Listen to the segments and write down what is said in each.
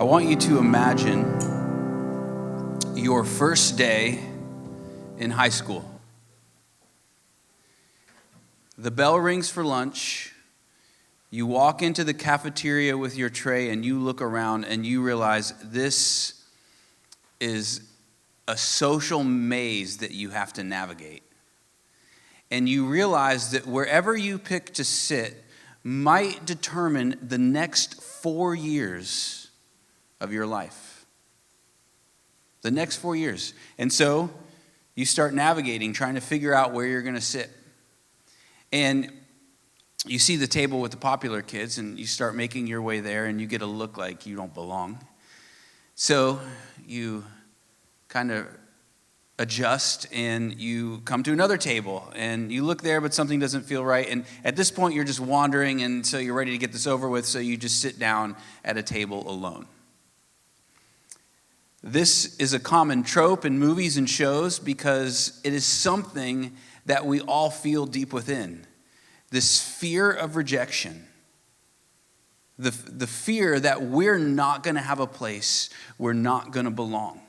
I want you to imagine your first day in high school. The bell rings for lunch. You walk into the cafeteria with your tray and you look around and you realize this is a social maze that you have to navigate. And you realize that wherever you pick to sit might determine the next 4 years of your life. The next 4 years. And so you start navigating, trying to figure out where you're going to sit. And you see the table with the popular kids, and you start making your way there, and you get a look like you don't belong. So you kind of adjust, and you come to another table, and you look there, but something doesn't feel right. And at this point, you're just wandering, and so you're ready to get this over with, so you just sit down at a table alone. This is a common trope in movies and shows because it is something that we all feel deep within. This fear of rejection. The fear that we're not going to have a place, we're not going to belong.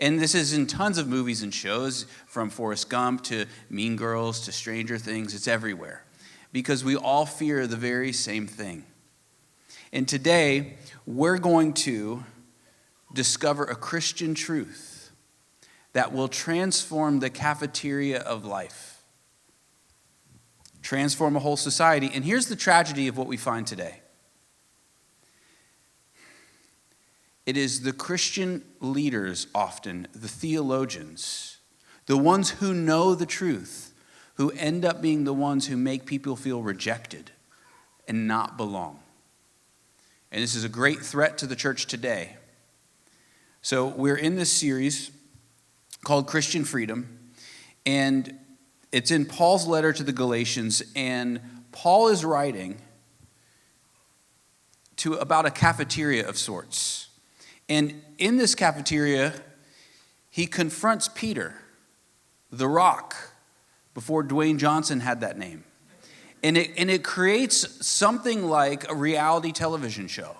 And this is in tons of movies and shows, from Forrest Gump to Mean Girls to Stranger Things. It's everywhere because we all fear the very same thing. And today, we're going to discover a Christian truth that will transform the cafeteria of life, transform a whole society. And here's the tragedy of what we find today. It is the Christian leaders often, the theologians, the ones who know the truth, who end up being the ones who make people feel rejected and not belong. And this is a great threat to the church today. So we're in this series called Christian Freedom, and it's in Paul's letter to the Galatians, and Paul is writing about a cafeteria of sorts. And in this cafeteria, he confronts Peter, the Rock, before Dwayne Johnson had that name. And it creates something like a reality television show.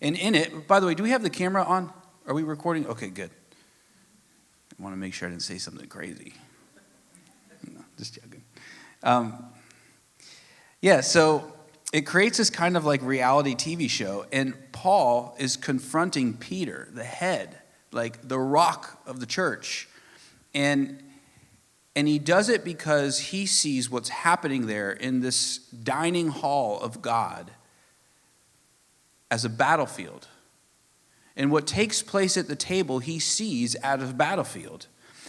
And in it, by the way, do we have the camera on? Are we recording? Okay, good. I want to make sure I didn't say something crazy. No, just joking. So it creates this kind of like reality TV show, and Paul is confronting Peter, the head, like the rock of the church. And he does it because he sees what's happening there in this dining hall of God as a battlefield. And what takes place at the table, he sees as a battlefield.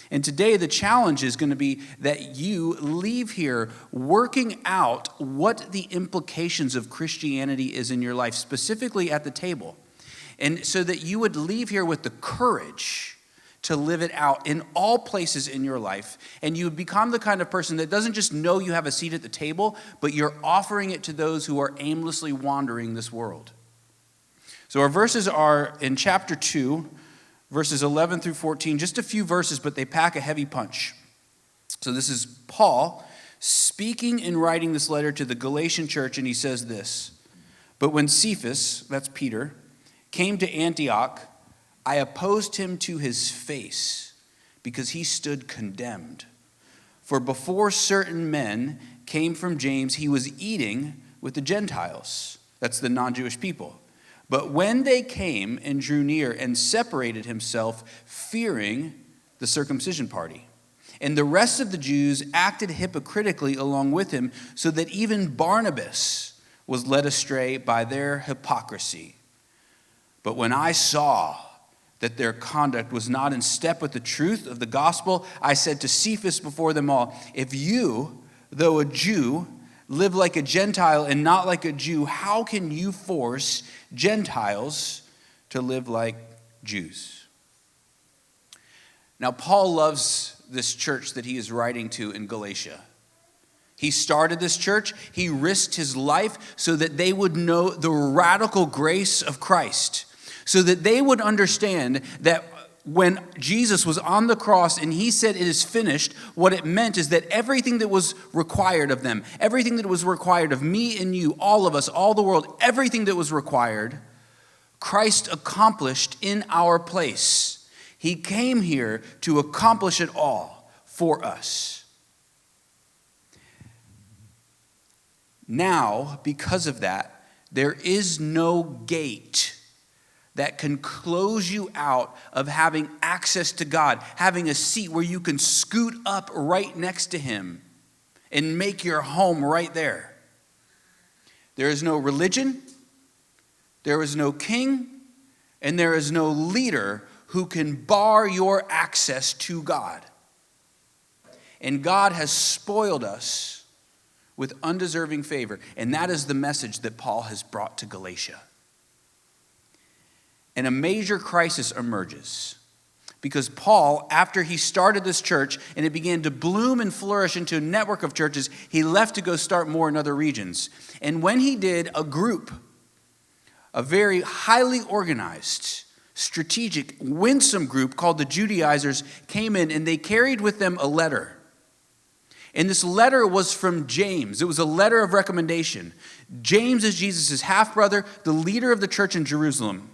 And today the challenge is going to be that you leave here working out what the implications of Christianity is in your life, specifically at the table. And so that you would leave here with the courage to live it out in all places in your life. And you would become the kind of person that doesn't just know you have a seat at the table, but you're offering it to those who are aimlessly wandering this world. So our verses are in chapter 2, verses 11 through 14, just a few verses, but they pack a heavy punch. So this is Paul speaking and writing this letter to the Galatian church, and he says this: "But when Cephas," that's Peter, "came to Antioch, I opposed him to his face, because he stood condemned. For before certain men came from James, he was eating with the Gentiles." That's the non-Jewish people. "But when they came and drew near and separated himself, fearing the circumcision party. And the rest of the Jews acted hypocritically along with him, so that even Barnabas was led astray by their hypocrisy. But when I saw that their conduct was not in step with the truth of the gospel, I said to Cephas before them all, 'If you, though a Jew, live like a Gentile and not like a Jew, how can you force Gentiles to live like Jews?'" Now, Paul loves this church that he is writing to in Galatia. He started this church. He risked his life so that they would know the radical grace of Christ, so that they would understand that when Jesus was on the cross and he said it is finished, what it meant is that everything that was required of them, everything that was required of me and you, all of us, all the world, everything that was required Christ accomplished in our place. He came here to accomplish it all for us. Now, because of that, there is no gate that can close you out of having access to God, having a seat where you can scoot up right next to him and make your home right there. There is no religion, there is no king, and there is no leader who can bar your access to God. And God has spoiled us with undeserving favor. And that is the message that Paul has brought to Galatia. And a major crisis emerges because Paul, after he started this church and it began to bloom and flourish into a network of churches, he left to go start more in other regions. And when he did, a group, a very highly organized, strategic, winsome group called the Judaizers came in, and they carried with them a letter. And this letter was from James. It was a letter of recommendation. James is Jesus' half-brother, the leader of the church in Jerusalem.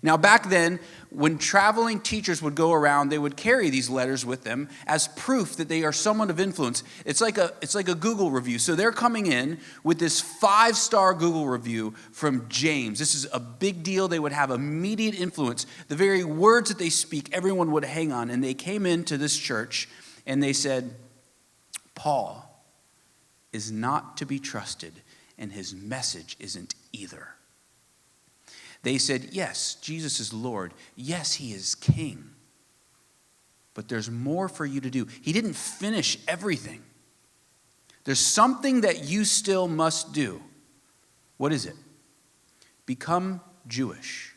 Now, back then, when traveling teachers would go around, they would carry these letters with them as proof that they are someone of influence. It's like a Google review. So they're coming in with this 5-star Google review from James. This is a big deal. They would have immediate influence. The very words that they speak, everyone would hang on. And they came into this church and they said, Paul is not to be trusted, and his message isn't either. They said, yes, Jesus is Lord. Yes, he is king. But there's more for you to do. He didn't finish everything. There's something that you still must do. What is it? Become Jewish.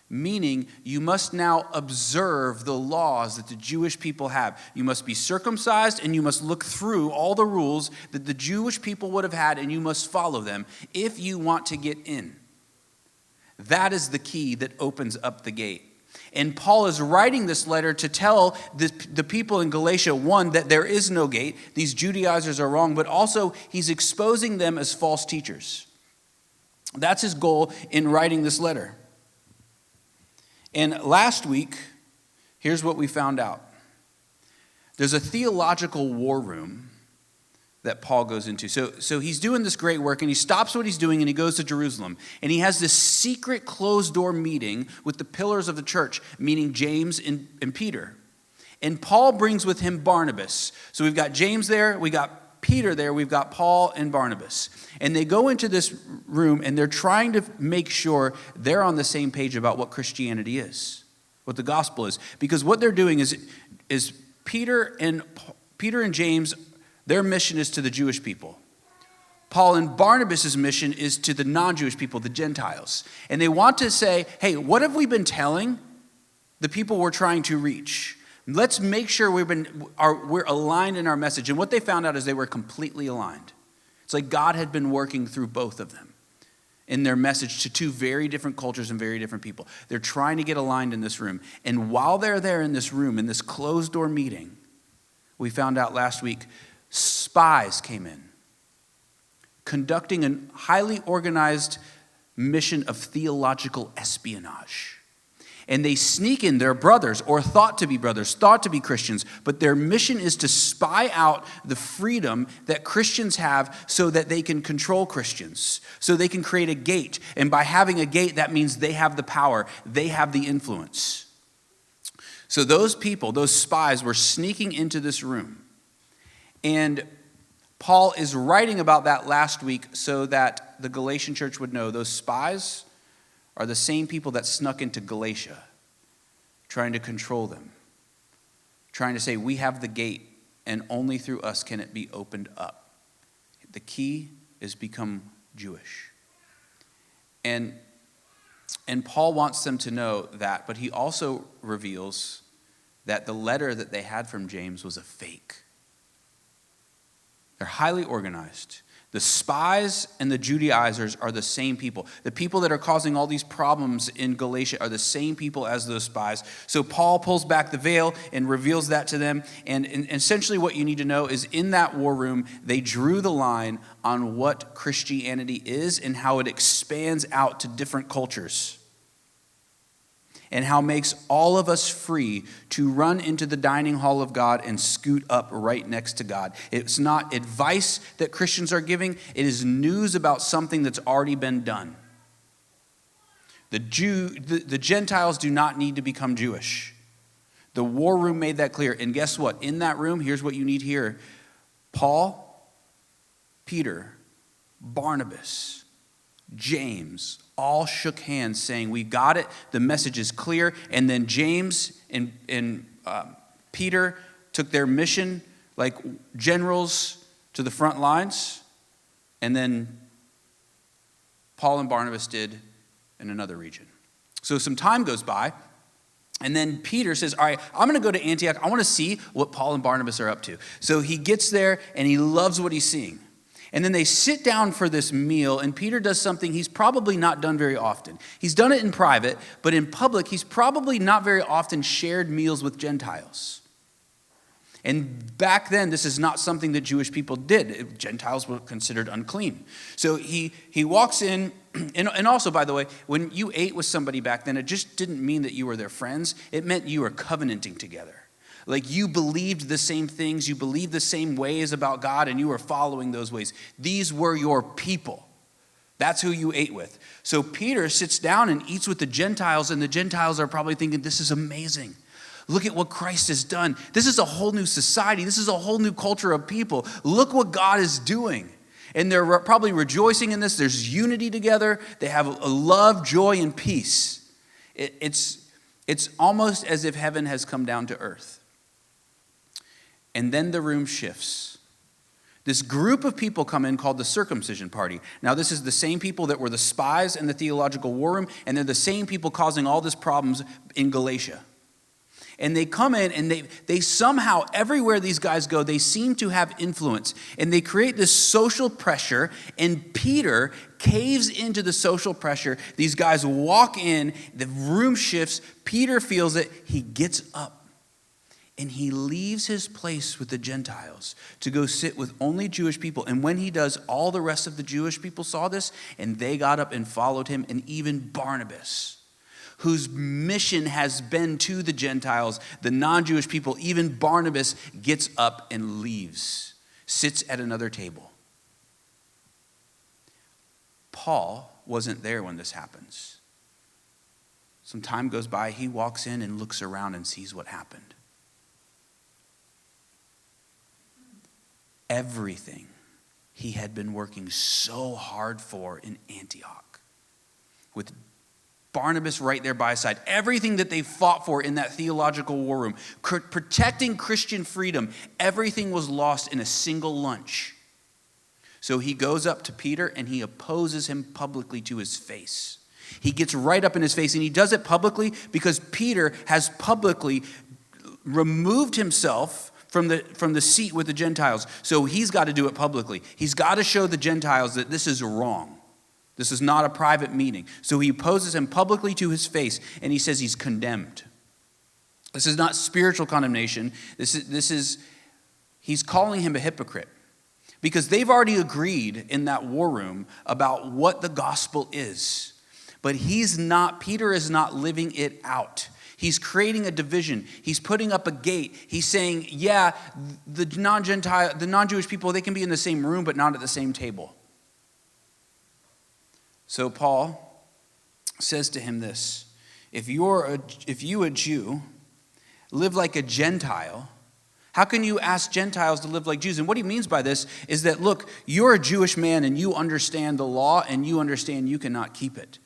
Meaning you must now observe the laws that the Jewish people have. You must be circumcised, and you must look through all the rules that the Jewish people would have had, and you must follow them if you want to get in. That is the key that opens up the gate. And Paul is writing this letter to tell the people in Galatia, one, that there is no gate. These Judaizers are wrong, but also he's exposing them as false teachers. That's his goal in writing this letter. And last week, here's what we found out. There's a theological war room that Paul goes into. So he's doing this great work, and he stops what he's doing, and he goes to Jerusalem. And he has this secret closed-door meeting with the pillars of the church, meaning James and Peter. And Paul brings with him Barnabas. So we've got James there, we got Peter there, we've got Paul and Barnabas. And they go into this room, and they're trying to make sure they're on the same page about what Christianity is, what the gospel is. Because what they're doing is Peter and James, their mission is to the Jewish people. Paul and Barnabas' mission is to the non-Jewish people, the Gentiles. And they want to say, hey, what have we been telling the people we're trying to reach? Let's make sure we're aligned in our message. And what they found out is they were completely aligned. It's like God had been working through both of them in their message to two very different cultures and very different people. They're trying to get aligned in this room. And while they're there in this room, in this closed-door meeting, we found out last week, spies came in, conducting a highly organized mission of theological espionage. And they sneak in their brothers, or thought to be brothers, thought to be Christians, but their mission is to spy out the freedom that Christians have so that they can control Christians, so they can create a gate. And by having a gate, that means they have the power, they have the influence. So those people, those spies, were sneaking into this room. And Paul is writing about that last week so that the Galatian church would know those spies are the same people that snuck into Galatia, trying to control them, trying to say, we have the gate, and only through us can it be opened up. The key is become Jewish. And Paul wants them to know that, but he also reveals that the letter that they had from James was a fake. They're highly organized. The spies and the Judaizers are the same people. The people that are causing all these problems in Galatia are the same people as those spies. So Paul pulls back the veil and reveals that to them. And essentially what you need to know is in that war room, they drew the line on what Christianity is and how it expands out to different cultures. and how it makes all of us free to run into the dining hall of God and scoot up right next to God. It's not advice that Christians are giving. It is news about something that's already been done. The Gentiles do not need to become Jewish. The war room made that clear. And guess what? In that room, here's what you need to hear. Paul, Peter, Barnabas, James all shook hands saying, we got it, the message is clear. And then James and Peter took their mission like generals to the front lines. And then Paul and Barnabas did in another region. So some time goes by. And then Peter says, all right, I'm going to go to Antioch. I want to see what Paul and Barnabas are up to. So he gets there and he loves what he's seeing. And then they sit down for this meal, and Peter does something he's probably not done very often. He's done it in private, but in public, he's probably not very often shared meals with Gentiles. And back then, this is not something that Jewish people did. Gentiles were considered unclean. So he walks in, and also, by the way, when you ate with somebody back then, it just didn't mean that you were their friends. It meant you were covenanting together. Like you believed the same things, you believed the same ways about God, and you were following those ways. These were your people. That's who you ate with. So Peter sits down and eats with the Gentiles, and the Gentiles are probably thinking, this is amazing. Look at what Christ has done. This is a whole new society. This is a whole new culture of people. Look what God is doing. And they're probably rejoicing in this. There's unity together. They have a love, joy, and peace. It's almost as if heaven has come down to earth. And then the room shifts. This group of people come in called the circumcision party. Now, this is the same people that were the spies in the theological war room, and they're the same people causing all these problems in Galatia. And they come in, and they somehow, everywhere these guys go, they seem to have influence. And they create this social pressure, and Peter caves into the social pressure. These guys walk in, the room shifts, Peter feels it, he gets up. And he leaves his place with the Gentiles to go sit with only Jewish people. And when he does, all the rest of the Jewish people saw this, and they got up and followed him, and even Barnabas, whose mission has been to the Gentiles, the non-Jewish people, even Barnabas gets up and leaves, sits at another table. Paul wasn't there when this happens. Some time goes by, he walks in and looks around and sees what happened. Everything he had been working so hard for in Antioch, with Barnabas right there by his side, everything that they fought for in that theological war room, protecting Christian freedom, everything was lost in a single lunch. So he goes up to Peter and he opposes him publicly to his face. He gets right up in his face, and he does it publicly because Peter has publicly removed himself from the seat with the Gentiles. So he's got to do it publicly. He's got to show the Gentiles that this is wrong. This is not a private meeting. So he opposes him publicly to his face, and he says he's condemned. This is not spiritual condemnation. He's calling him a hypocrite. Because they've already agreed in that war room about what the gospel is. But Peter is not living it out. He's creating a division. He's putting up a gate. He's saying, yeah, the non-Jewish people, they can be in the same room, but not at the same table. So Paul says to him this: if you, a Jew, live like a Gentile, how can you ask Gentiles to live like Jews? And what he means by this is that, look, you're a Jewish man and you understand the law and you understand you cannot keep it.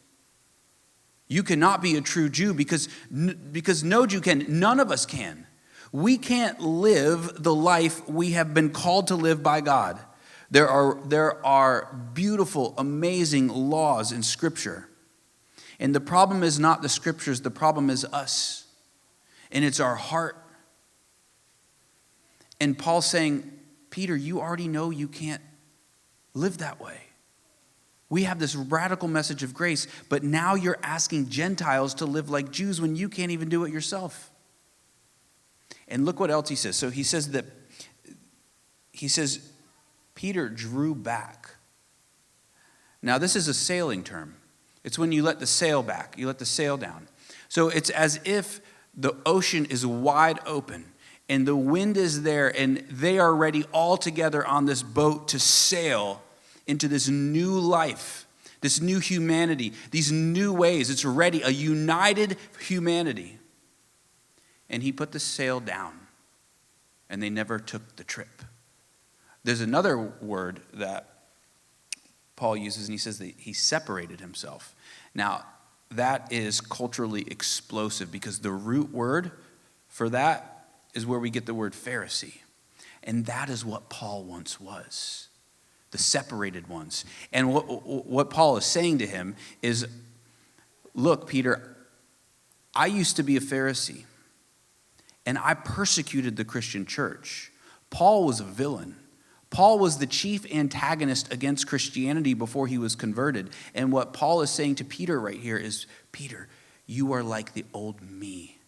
You cannot be a true Jew because no Jew can. None of us can. We can't live the life we have been called to live by God. There are beautiful, amazing laws in Scripture. And the problem is not the Scriptures. The problem is us. And it's our heart. And Paul's saying, Peter, you already know you can't live that way. We have this radical message of grace, but now you're asking Gentiles to live like Jews when you can't even do it yourself. And look what else he says. So he says, Peter drew back. Now this is a sailing term. It's when you let the sail back, you let the sail down. So it's as if the ocean is wide open and the wind is there and they are ready all together on this boat to sail into this new life, this new humanity, these new ways. It's ready, a united humanity. And he put the sail down and they never took the trip. There's another word that Paul uses, and he says that he separated himself. Now, that is culturally explosive because the root word for that is where we get the word Pharisee. And that is what Paul once was, the separated ones. And what Paul is saying to him is, look, Peter, I used to be a Pharisee, and I persecuted the Christian church. Paul was a villain. Paul was the chief antagonist against Christianity before he was converted. And what Paul is saying to Peter right here is, Peter, you are like the old me.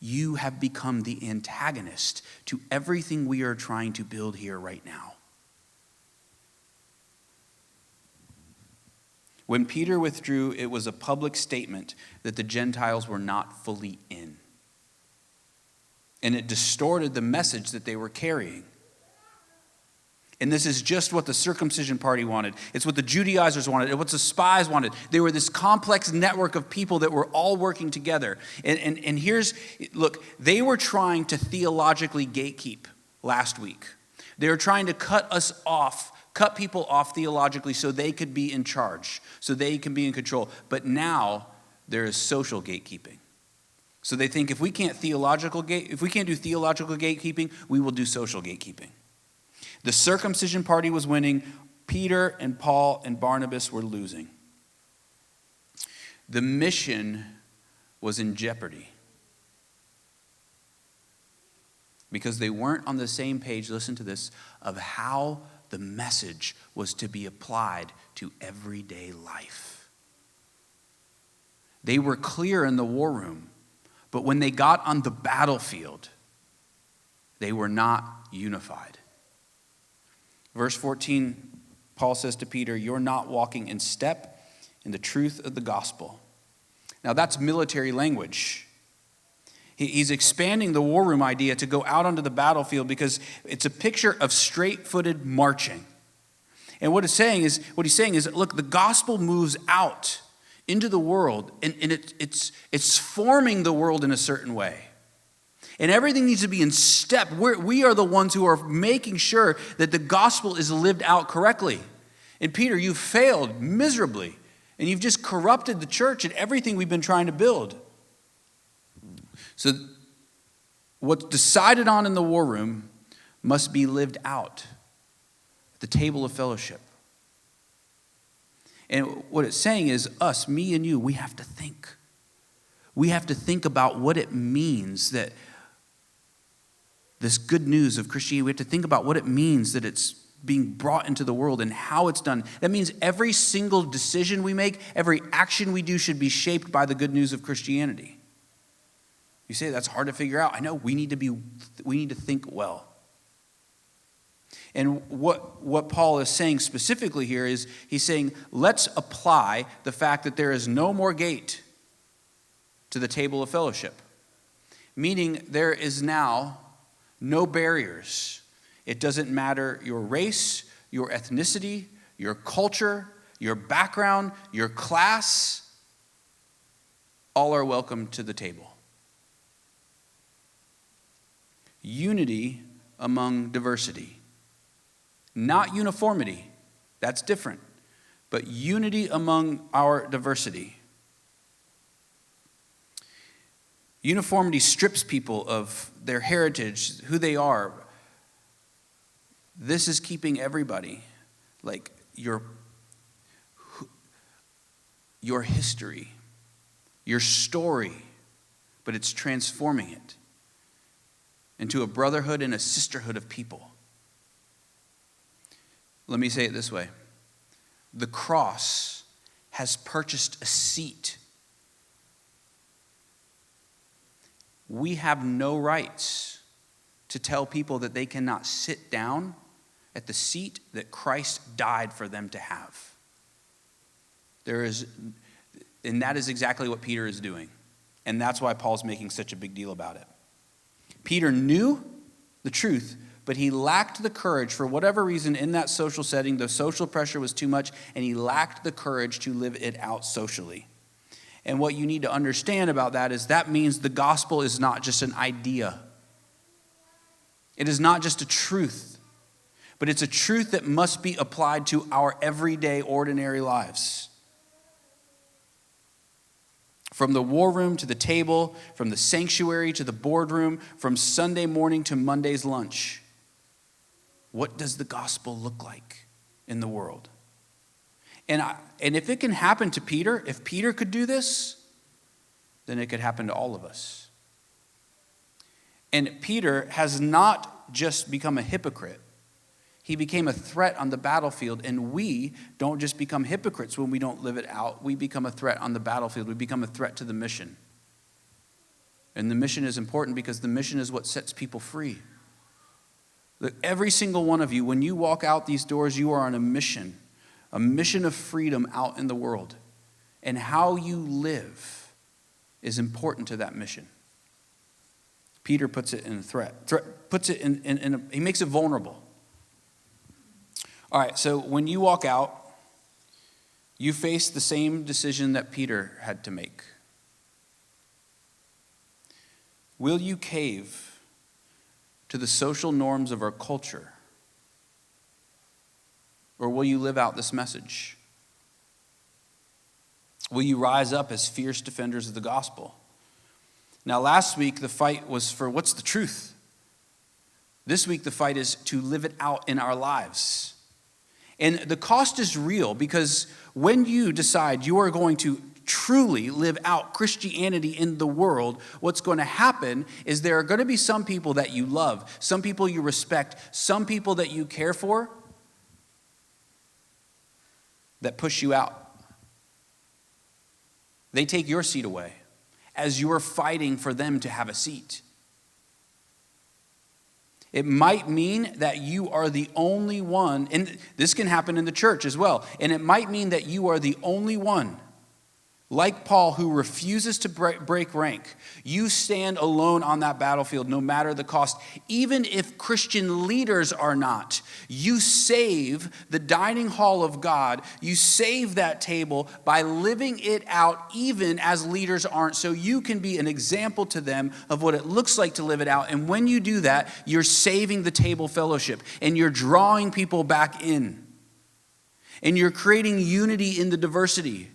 You have become the antagonist to everything we are trying to build here right now. When Peter withdrew, it was a public statement that the Gentiles were not fully in. And it distorted the message that they were carrying. And this is just what the circumcision party wanted. It's what the Judaizers wanted. It's what the spies wanted. They were this complex network of people that were all working together. And here's, look, they were trying to theologically gatekeep last week. They were trying to cut people off theologically so they could be in charge, so they can be in control. But now there is social gatekeeping. So they think if we can't do theological gatekeeping, we will do social gatekeeping. The circumcision party was winning. Peter and Paul and Barnabas were losing. The mission was in jeopardy because they weren't on the same page, listen to this, of how the message was to be applied to everyday life. They were clear in the war room, but when they got on the battlefield, they were not unified. Verse 14, Paul says to Peter, you're not walking in step in the truth of the gospel. Now that's military language. He's expanding the war room idea to go out onto the battlefield because it's a picture of straight-footed marching. And what he's saying is, look, the gospel moves out into the world, and it's forming the world in a certain way. And everything needs to be in step. We are the ones who are making sure that the gospel is lived out correctly. And Peter, you've failed miserably. And you've just corrupted the church and everything we've been trying to build. So what's decided on in the war room must be lived out at the table of fellowship. And what it's saying is us, me and you, we have to think. We have to think about what it means that this good news of Christianity, we have to think about what it means that it's being brought into the world and how it's done. That means every single decision we make, every action we do should be shaped by the good news of Christianity. You say that's hard to figure out. I know we need to think well. And what Paul is saying specifically here is he's saying, let's apply the fact that there is no more gate to the table of fellowship. Meaning there is now no barriers. It doesn't matter your race, your ethnicity, your culture, your background, your class. All are welcome to the table. Unity among diversity. Not uniformity. That's different. But unity among our diversity. Uniformity strips people of their heritage, who they are. This is keeping everybody, like your history, your story, but it's transforming it into a brotherhood and a sisterhood of people. Let me say it this way. The cross has purchased a seat. We have no rights to tell people that they cannot sit down at the seat that Christ died for them to have. And that is exactly what Peter is doing. And that's why Paul's making such a big deal about it. Peter knew the truth, but he lacked the courage for whatever reason in that social setting. The social pressure was too much, and he lacked the courage to live it out socially. And what you need to understand about that is that means the gospel is not just an idea. It is not just a truth, but it's a truth that must be applied to our everyday, ordinary lives. From the war room to the table, from the sanctuary to the boardroom, from Sunday morning to Monday's lunch. What does the gospel look like in the world? And if it can happen to Peter, if Peter could do this, then it could happen to all of us. And Peter has not just become a hypocrite. He became a threat on the battlefield, and we don't just become hypocrites when we don't live it out. We become a threat on the battlefield. We become a threat to the mission. And the mission is important because the mission is what sets people free. Look, every single one of you, when you walk out these doors, you are on a mission of freedom out in the world. And how you live is important to that mission. Peter puts it in a threat. He makes it vulnerable. All right, so when you walk out, you face the same decision that Peter had to make. Will you cave to the social norms of our culture? Or will you live out this message? Will you rise up as fierce defenders of the gospel? Now, last week, the fight was for what's the truth? This week, the fight is to live it out in our lives. And the cost is real because when you decide you are going to truly live out Christianity in the world, what's going to happen is there are going to be some people that you love, some people you respect, some people that you care for that push you out. They take your seat away as you are fighting for them to have a seat. It might mean that you are the only one, and this can happen in the church as well, and it might mean that you are the only one, like Paul, who refuses to break rank. You stand alone on that battlefield no matter the cost. Even if Christian leaders are not, you save the dining hall of God. You save that table by living it out even as leaders aren't, so you can be an example to them of what it looks like to live it out. And when you do that, you're saving the table fellowship and you're drawing people back in. And you're creating unity in the diversity.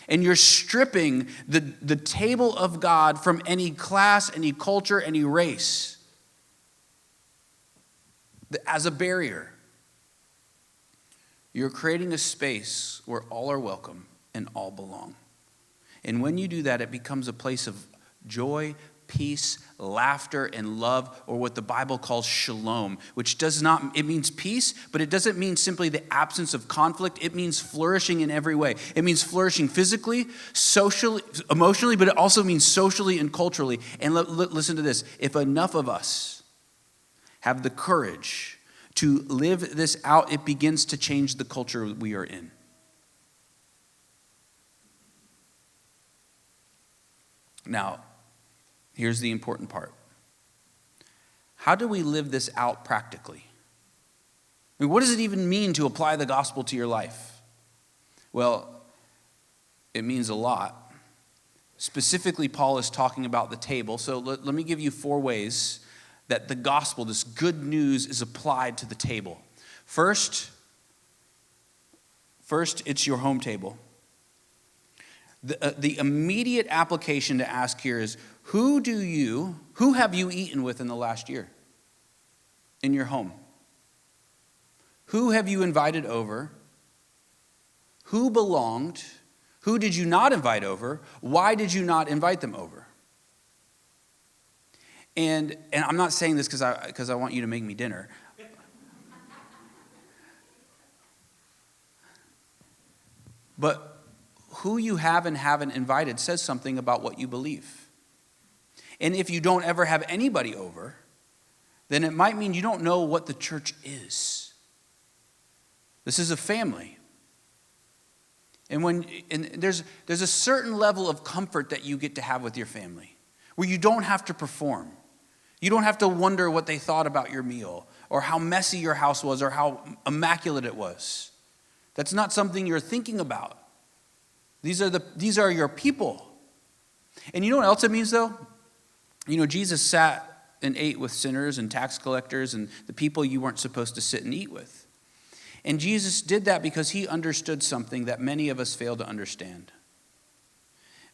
And you're stripping the table of God from any class, any culture, any race as a barrier. You're creating a space where all are welcome and all belong. And when you do that, it becomes a place of joy, peace, laughter, and love, or what the Bible calls shalom, which it means peace, but it doesn't mean simply the absence of conflict. It means flourishing in every way. It means flourishing physically, socially, emotionally, but it also means socially and culturally. And listen to this. If enough of us have the courage to live this out, it begins to change the culture we are in. Now, here's the important part. How do we live this out practically? I mean, what does it even mean to apply the gospel to your life? Well, it means a lot. Specifically, Paul is talking about the table. So let me give you 4 ways that the gospel, this good news, is applied to the table. First, it's your home table. The immediate application to ask here is, who have you eaten with in the last year in your home? Who have you invited over? Who belonged? Who did you not invite over? Why did you not invite them over? And I'm not saying this because I want you to make me dinner. But who you have and haven't invited says something about what you believe. And if you don't ever have anybody over, then it might mean you don't know what the church is. This is a family. And there's a certain level of comfort that you get to have with your family, where you don't have to perform. You don't have to wonder what they thought about your meal, or how messy your house was, or how immaculate it was. That's not something you're thinking about. These are your people. And you know what else it means, though? Jesus sat and ate with sinners and tax collectors and the people you weren't supposed to sit and eat with. And Jesus did that because he understood something that many of us fail to understand.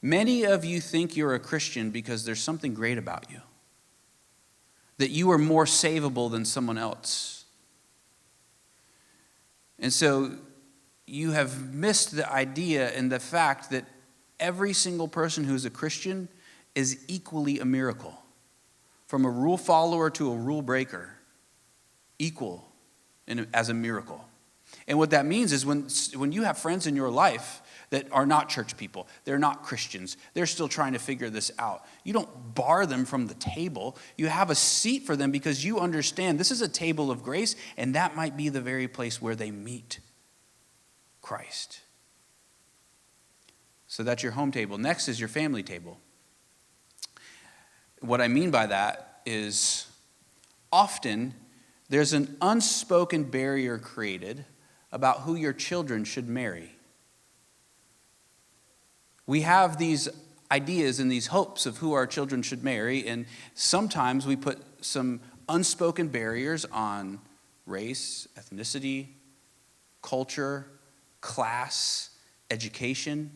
Many of you think you're a Christian because there's something great about you, that you are more savable than someone else. And so you have missed the idea and the fact that every single person who's a Christian is equally a miracle. From a rule follower to a rule breaker, equal as a miracle. And what that means is when you have friends in your life that are not church people, they're not Christians, they're still trying to figure this out, you don't bar them from the table. You have a seat for them because you understand this is a table of grace, and that might be the very place where they meet Christ. So that's your home table. Next is your family table. What I mean by that is often there's an unspoken barrier created about who your children should marry. We have these ideas and these hopes of who our children should marry, and sometimes we put some unspoken barriers on race, ethnicity, culture, class, education.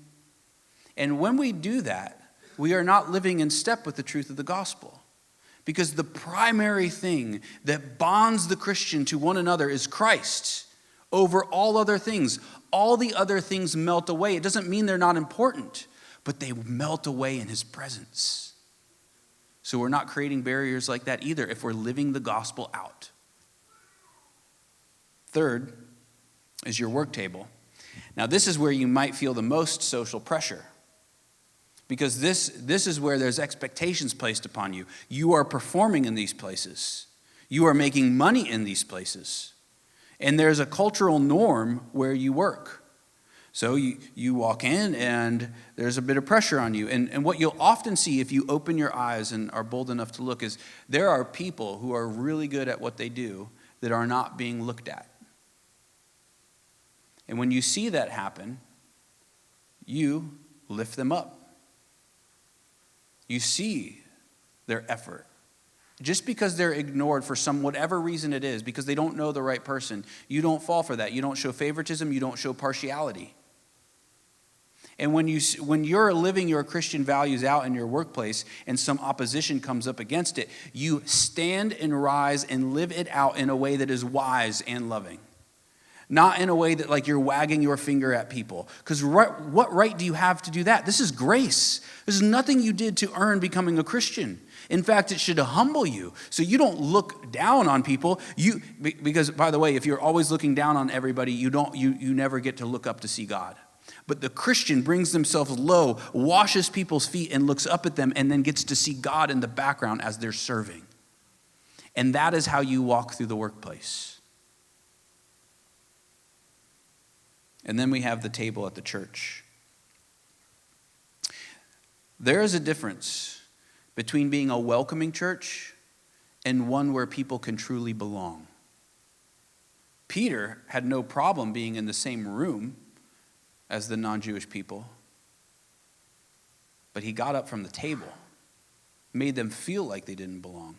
And when we do that, we are not living in step with the truth of the gospel. Because the primary thing that bonds the Christian to one another is Christ over all other things. All the other things melt away. It doesn't mean they're not important, but they melt away in his presence. So we're not creating barriers like that either if we're living the gospel out. Third is your work table. Now this is where you might feel the most social pressure. Because this is where there's expectations placed upon you. You are performing in these places. You are making money in these places. And there's a cultural norm where you work. So you walk in and there's a bit of pressure on you. And what you'll often see if you open your eyes and are bold enough to look is there are people who are really good at what they do that are not being looked at. And when you see that happen, you lift them up. You see their effort. Just because they're ignored for whatever reason it is, because they don't know the right person, you don't fall for that. You don't show favoritism. You don't show partiality. And when you're living your Christian values out in your workplace and some opposition comes up against it, you stand and rise and live it out in a way that is wise and loving. Not in a way that like you're wagging your finger at people. Because what right do you have to do that? This is grace. This is nothing you did to earn becoming a Christian. In fact, it should humble you. So you don't look down on people. Because, by the way, if you're always looking down on everybody, you never get to look up to see God. But the Christian brings themselves low, washes people's feet, and looks up at them, and then gets to see God in the background as they're serving. And that is how you walk through the workplace. And then we have the table at the church. There is a difference between being a welcoming church and one where people can truly belong. Peter had no problem being in the same room as the non-Jewish people, but he got up from the table, made them feel like they didn't belong.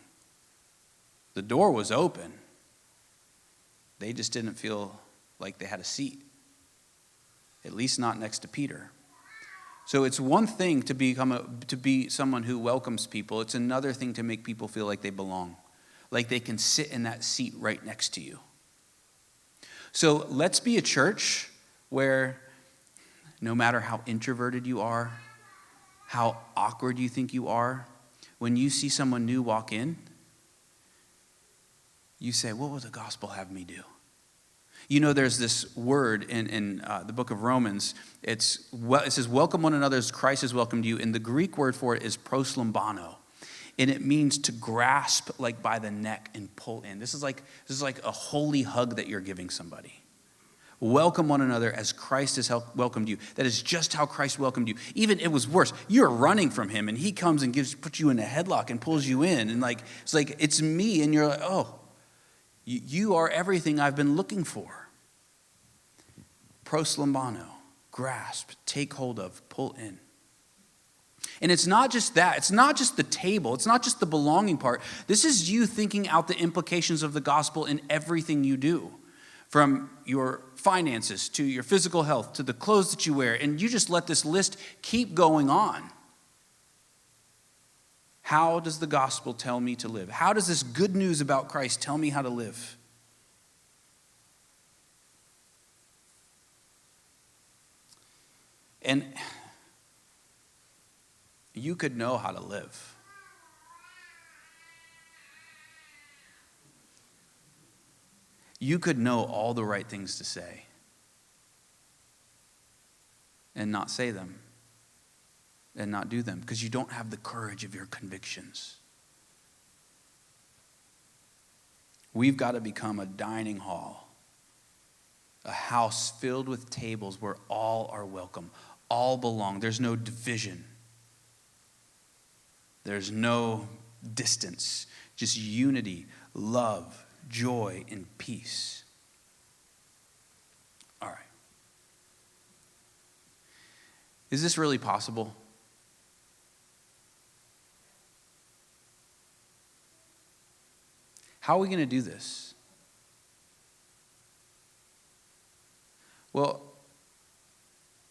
The door was open. They just didn't feel like they had a seat. At least not next to Peter. So it's one thing to be someone who welcomes people. It's another thing to make people feel like they belong, like they can sit in that seat right next to you. So let's be a church where no matter how introverted you are, how awkward you think you are, when you see someone new walk in, you say, what will the gospel have me do? You know, there's this word in the book of Romans. It says, welcome one another as Christ has welcomed you. And the Greek word for it is proslambano. And it means to grasp like by the neck and pull in. This is like a holy hug that you're giving somebody. Welcome one another as Christ has welcomed you. That is just how Christ welcomed you. Even it was worse. You're running from him, and he comes and puts you in a headlock and pulls you in. And it's me, and you're like, oh, you are everything I've been looking for. Proslambano, grasp, take hold of, pull in. And it's not just that. It's not just the table. It's not just the belonging part. This is you thinking out the implications of the gospel in everything you do. From your finances to your physical health to the clothes that you wear. And you just let this list keep going on. How does the gospel tell me to live? How does this good news about Christ tell me how to live? And you could know how to live. You could know all the right things to say and not say them and not do them because you don't have the courage of your convictions. We've got to become a dining hall, a house filled with tables where all are welcome, all belong. There's no division. There's no distance, just unity, love, joy, and peace. All right. Is this really possible? How are we going to do this? Well,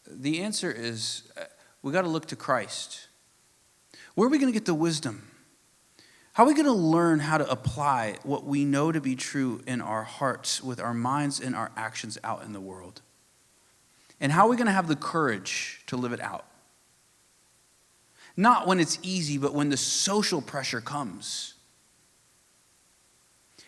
the answer is we got to look to Christ. Where are we going to get the wisdom? How are we going to learn how to apply what we know to be true in our hearts with our minds and our actions out in the world? And how are we going to have the courage to live it out? Not when it's easy, but when the social pressure comes.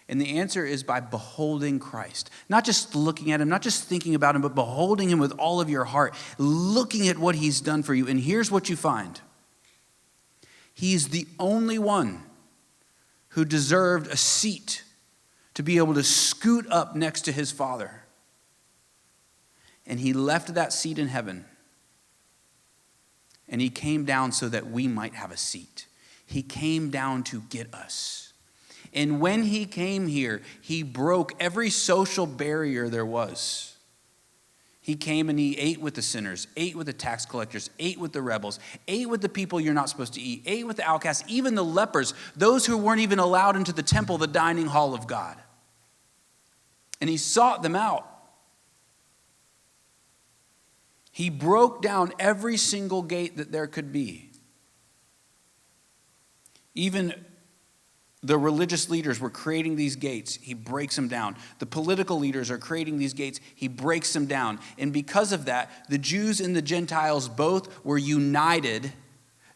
And the answer is by beholding Christ. Not just looking at him, not just thinking about him, but beholding him with all of your heart, looking at what he's done for you. And here's what you find. He's the only one who deserved a seat to be able to scoot up next to his Father. And he left that seat in heaven. And he came down so that we might have a seat. He came down to get us. And when he came here, he broke every social barrier there was. He came and he ate with the sinners, ate with the tax collectors, ate with the rebels, ate with the people you're not supposed to eat, ate with the outcasts, even the lepers, those who weren't even allowed into the temple, the dining hall of God. And he sought them out. He broke down every single gate that there could be. Even the religious leaders were creating these gates. He breaks them down. The political leaders are creating these gates. He breaks them down. And because of that, the Jews and the Gentiles both were united.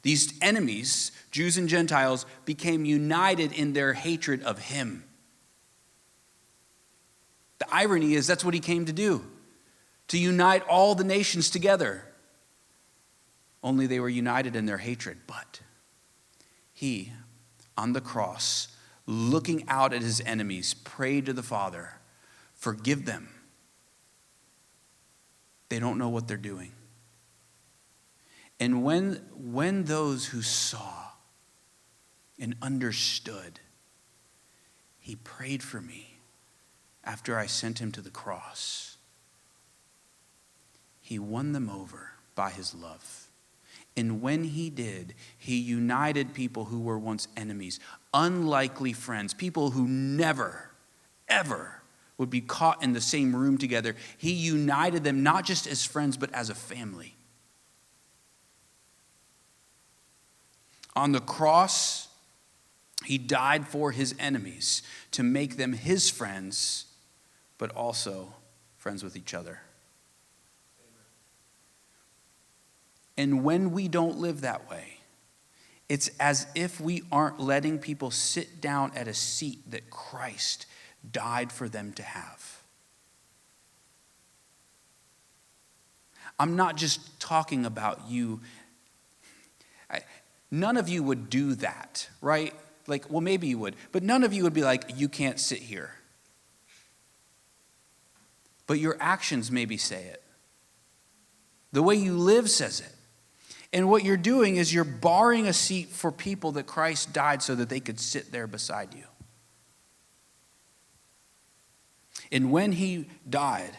These enemies, Jews and Gentiles, became united in their hatred of him. The irony is that's what he came to do, to unite all the nations together. Only they were united in their hatred. But he, on the cross, looking out at his enemies, prayed to the Father, forgive them. They don't know what they're doing. And when those who saw and understood, he prayed for me after I sent him to the cross. He won them over by his love. And when he did, he united people who were once enemies, unlikely friends, people who never, ever would be caught in the same room together. He united them not just as friends, but as a family. On the cross, he died for his enemies to make them his friends, but also friends with each other. And when we don't live that way, it's as if we aren't letting people sit down at a seat that Christ died for them to have. I'm not just talking about you. None of you would do that, right? Like, well, maybe you would, but none of you would be like, you can't sit here. but your actions maybe say it. The way you live says it. And what you're doing is you're barring a seat for people that Christ died so that they could sit there beside you. And when he died,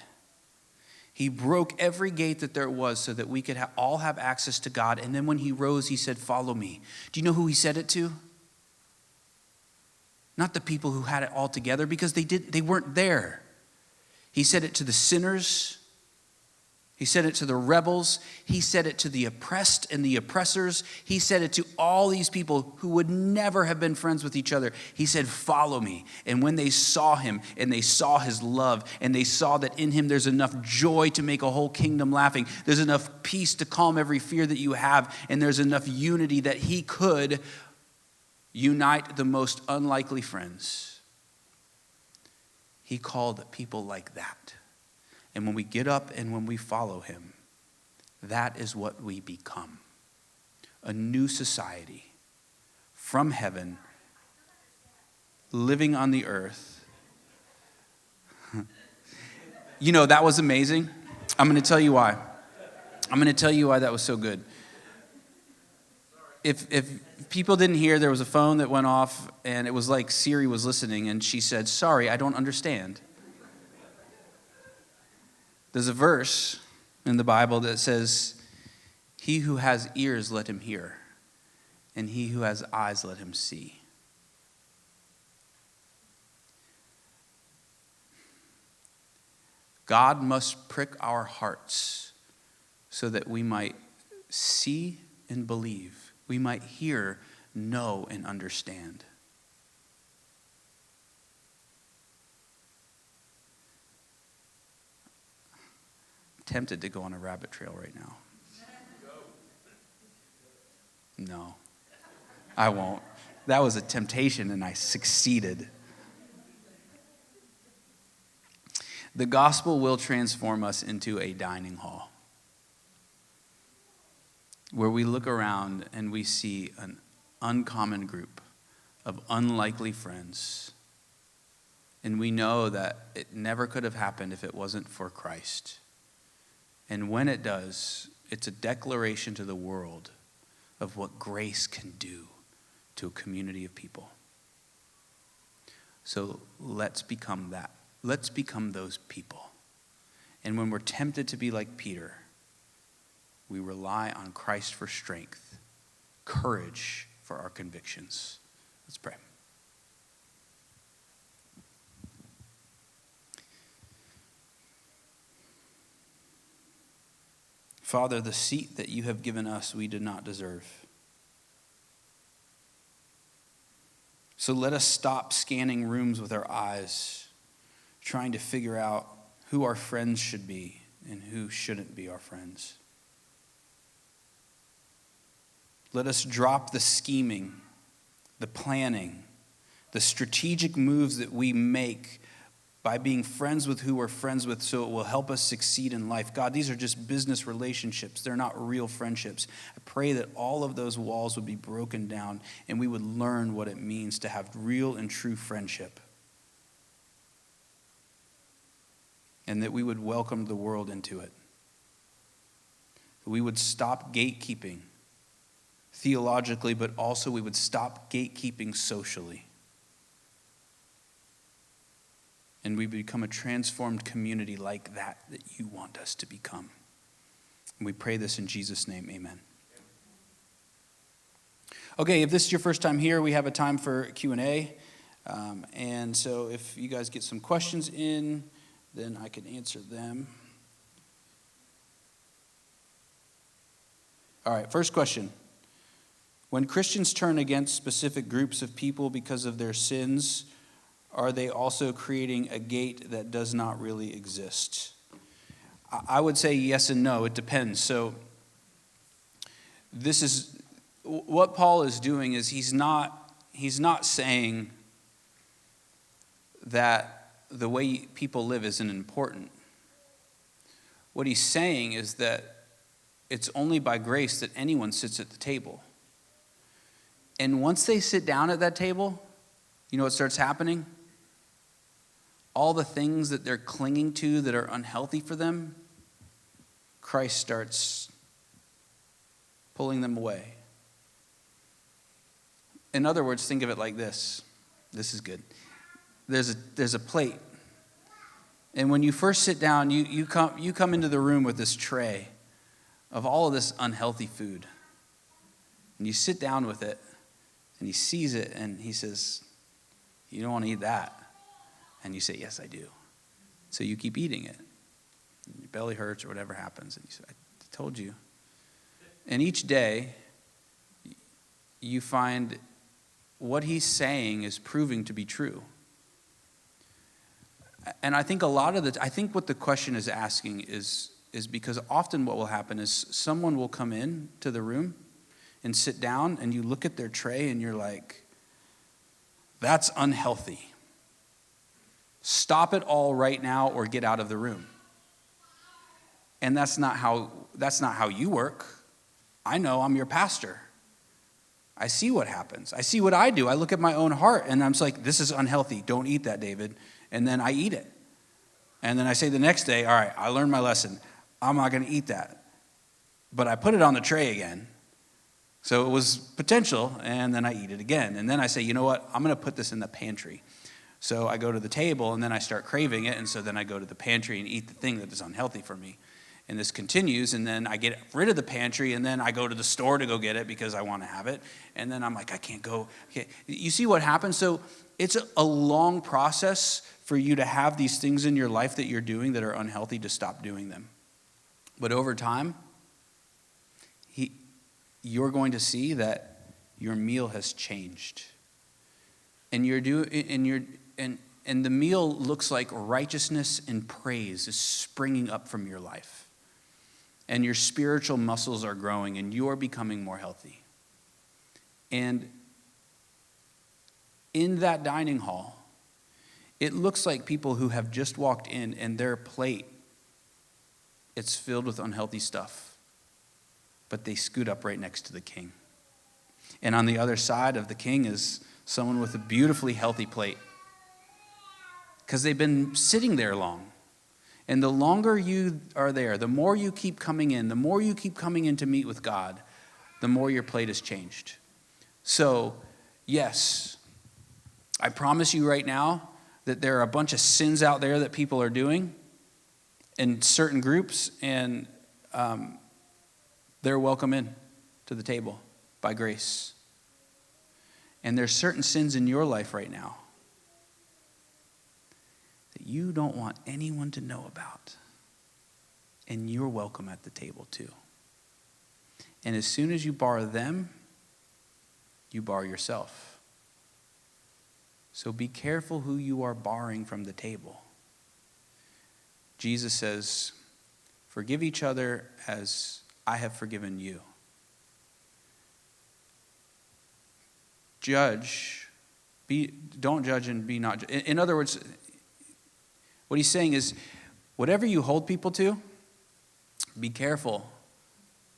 he broke every gate that there was so that we could all have access to God. And then when he rose, he said, "Follow me." Do you know who he said it to? Not the people who had it all together, because they weren't there. He said it to the sinners. He said it to the rebels. He said it to the oppressed and the oppressors. He said it to all these people who would never have been friends with each other. He said, "Follow me." And when they saw him and they saw his love and they saw that in him there's enough joy to make a whole kingdom laughing, there's enough peace to calm every fear that you have, and there's enough unity that he could unite the most unlikely friends. He called people like that. And when we get up and when we follow him, that is what we become. A new society from heaven, living on the earth. You know, that was amazing. I'm going to tell you why. I'm going to tell you why that was so good. If people didn't hear, there was a phone that went off, and it was like Siri was listening, and she said, "Sorry, I don't understand." There's a verse in the Bible that says, "He who has ears, let him hear, and he who has eyes, let him see." God must prick our hearts so that we might see and believe. We might hear, know, and understand. Tempted to go on a rabbit trail right now. No, I won't. That was a temptation and I succeeded. The gospel will transform us into a dining hall where we look around and we see an uncommon group of unlikely friends. And we know that it never could have happened if it wasn't for Christ. And when it does, it's a declaration to the world of what grace can do to a community of people. So let's become that. Let's become those people. And when we're tempted to be like Peter, we rely on Christ for strength, courage for our convictions. Let's pray. Father, the seat that you have given us, we did not deserve. So let us stop scanning rooms with our eyes, trying to figure out who our friends should be and who shouldn't be our friends. Let us drop the scheming, the planning, the strategic moves that we make by being friends with who we're friends with so it will help us succeed in life. God, these are just business relationships. They're not real friendships. I pray that all of those walls would be broken down and we would learn what it means to have real and true friendship. And that we would welcome the world into it. We would stop gatekeeping theologically, but also we would stop gatekeeping socially. And we become a transformed community like that you want us to become. And we pray this in Jesus' name, amen. Okay, if this is your first time here, we have a time for Q&A. And so if you guys get some questions in, then I can answer them. All right, first question. When Christians turn against specific groups of people because of their sins, are they also creating a gate that does not really exist? I would say yes and no. It depends. So this is what Paul is doing is he's not saying that the way people live isn't important. What he's saying is that it's only by grace that anyone sits at the table. And once they sit down at that table, you know what starts happening? all the things that they're clinging to that are unhealthy for them, Christ starts pulling them away. In other words, think of it like this. This is good. There's a plate. And when you first sit down, you come into the room with this tray of all of this unhealthy food. And you sit down with it, and he sees it, and he says, "You don't want to eat that." And you say, "Yes, I do." So you keep eating it. And your belly hurts or whatever happens. And you say, "I told you." And each day, you find what he's saying is proving to be true. And I think what the question is asking is because often what will happen is someone will come in to the room and sit down, and you look at their tray and you're like, "That's unhealthy. Stop it all right now or get out of the room." And that's not how you work. I know, I'm your pastor. I see what happens. I see what I do. I look at my own heart and I'm just like, "This is unhealthy. Don't eat that, David." And then I eat it. And then I say the next day, "All right, I learned my lesson. I'm not going to eat that." But I put it on the tray again. So it was potential, and then I eat it again. And then I say, "You know what? I'm going to put this in the pantry." So I go to the table, and then I start craving it, and so then I go to the pantry and eat the thing that is unhealthy for me. And this continues, and then I get rid of the pantry, and then I go to the store to go get it because I want to have it. And then I'm like, "I can't go." Okay. You see what happens? So it's a long process for you to have these things in your life that you're doing that are unhealthy to stop doing them. But over time, you're going to see that your meal has changed. And the meal looks like righteousness and praise is springing up from your life. And your spiritual muscles are growing and you're becoming more healthy. And in that dining hall, it looks like people who have just walked in and their plate, it's filled with unhealthy stuff. But they scoot up right next to the king. And on the other side of the king is someone with a beautifully healthy plate. Because they've been sitting there long. And the longer you are there, the more you keep coming in, the more you keep coming in to meet with God, the more your plate has changed. So, yes, I promise you right now that there are a bunch of sins out there that people are doing in certain groups, and they're welcome in to the table by grace. And there's certain sins in your life right now that you don't want anyone to know about. And you're welcome at the table too. And as soon as you bar them, you bar yourself. So be careful who you are barring from the table. Jesus says, "Forgive each other as I have forgiven you." Don't judge and be not judged. In other words, what he's saying is, whatever you hold people to, be careful,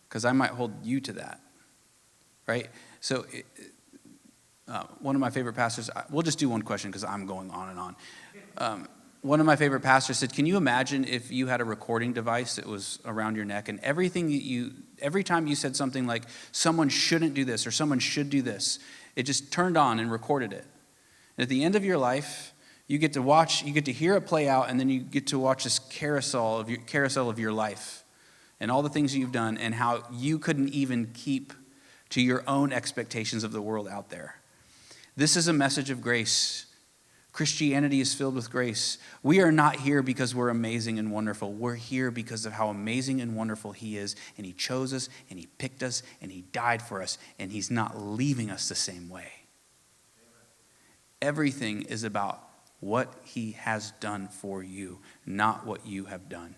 because I might hold you to that, right? So one of my favorite pastors, we'll just do one question because I'm going on and on. One of my favorite pastors said, "Can you imagine if you had a recording device that was around your neck and every time you said something like someone shouldn't do this or someone should do this, it just turned on and recorded it. And at the end of your life, you get to hear it play out, and then you get to watch this carousel of your life and all the things you've done and how you couldn't even keep to your own expectations of the world out there." This is a message of grace. Christianity is filled with grace. We are not here because we're amazing and wonderful. We're here because of how amazing and wonderful he is, and he chose us, and he picked us, and he died for us, and he's not leaving us the same way. Everything is about what he has done for you, not what you have done.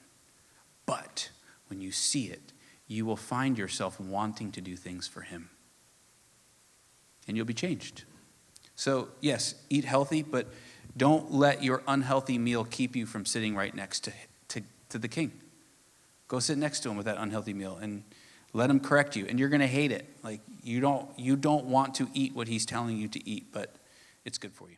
But when you see it, you will find yourself wanting to do things for him. And you'll be changed. So, yes, eat healthy, but don't let your unhealthy meal keep you from sitting right next to the king. Go sit next to him with that unhealthy meal and let him correct you. And you're going to hate it. Like you don't want to eat what he's telling you to eat, but it's good for you.